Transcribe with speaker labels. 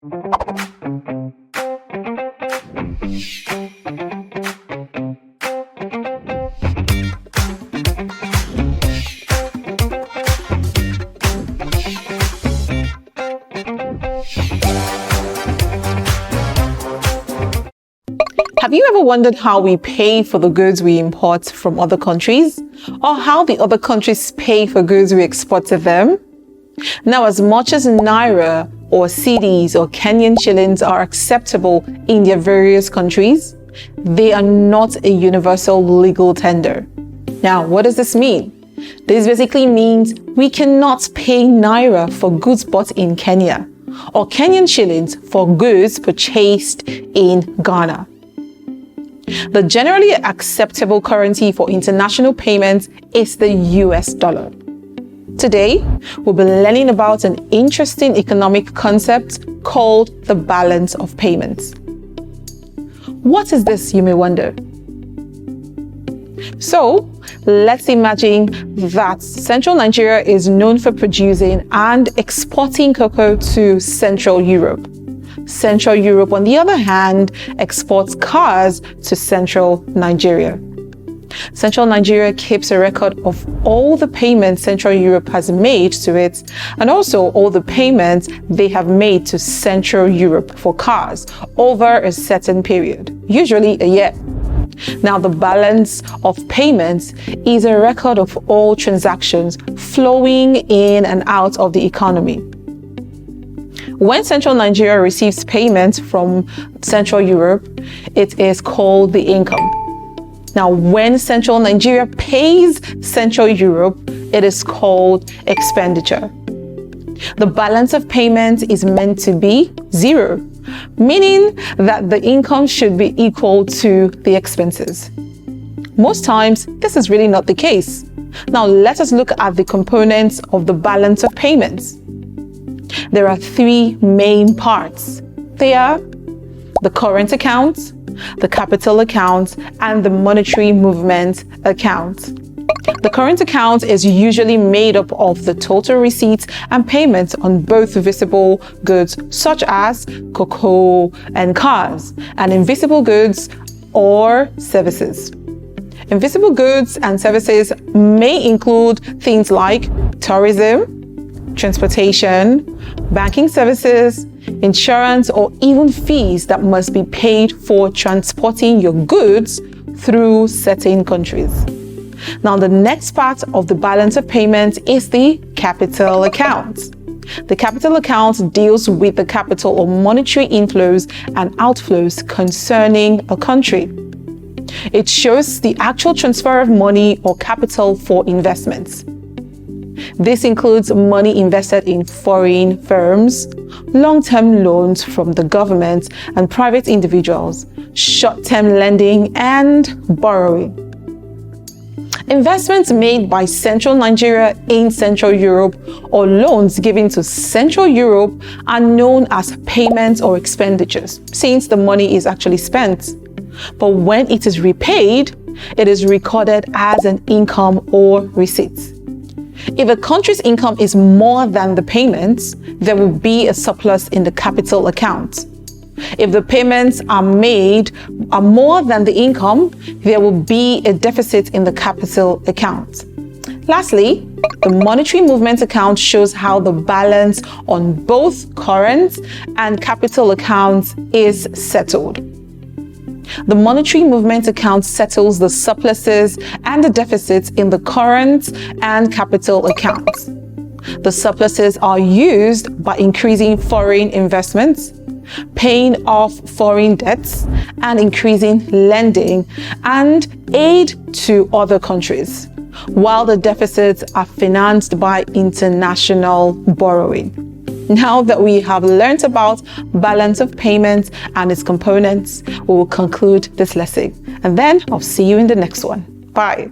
Speaker 1: Have you ever wondered how we pay for the goods we import from other countries, or how the other countries pay for goods we export to them? Now, as much as Naira or cedis or Kenyan shillings are acceptable in their various countries, they are not a universal legal tender. Now, what does this mean? This basically means we cannot pay Naira for goods bought in Kenya, or Kenyan shillings for goods purchased in Ghana. The generally acceptable currency for international payments is the US dollar. Today, we'll be learning about an interesting economic concept called the balance of payments. What is this, you may wonder? So, let's imagine that Central Nigeria is known for producing and exporting cocoa to Central Europe. Central Europe, on the other hand, exports cars to Central Nigeria. Central Nigeria keeps a record of all the payments Central Europe has made to it, and also all the payments they have made to Central Europe for cars over a certain period, usually a year. Now, the balance of payments is a record of all transactions flowing in and out of the economy. When Central Nigeria receives payments from Central Europe, it is called the income. Now, when Central Nigeria pays Central Europe, it is called expenditure. The balance of payments is meant to be zero, meaning that the income should be equal to the expenses. Most times, this is really not the case. Now, let us look at the components of the balance of payments. There are three main parts. They are the current account, the capital account, and the monetary movement account. The current account is usually made up of the total receipts and payments on both visible goods such as cocoa and cars, and invisible goods or services. Invisible goods and services may include things like tourism, transportation, banking services, insurance, or even fees that must be paid for transporting your goods through certain countries. Now, the next part of the balance of payments is the capital account. The capital account deals with the capital or monetary inflows and outflows concerning a country. It shows the actual transfer of money or capital for investments. This includes money invested in foreign firms, long-term loans from the government and private individuals, short-term lending, and borrowing. Investments made by Central Nigeria in Central Europe or loans given to Central Europe are known as payments or expenditures, since the money is actually spent. But when it is repaid, it is recorded as an income or receipt. If a country's income is more than the payments, there will be a surplus in the capital account. If the payments are more than the income, there will be a deficit in the capital account. Lastly, the monetary movement account shows how the balance on both current and capital accounts is settled. The monetary movement account settles the surpluses and the deficits in the current and capital accounts. The surpluses are used by increasing foreign investments, paying off foreign debts, and increasing lending and aid to other countries, while the deficits are financed by international borrowing. Now that we have learned about balance of payments and its components, we will conclude this lesson. And then I'll see you in the next one. Bye.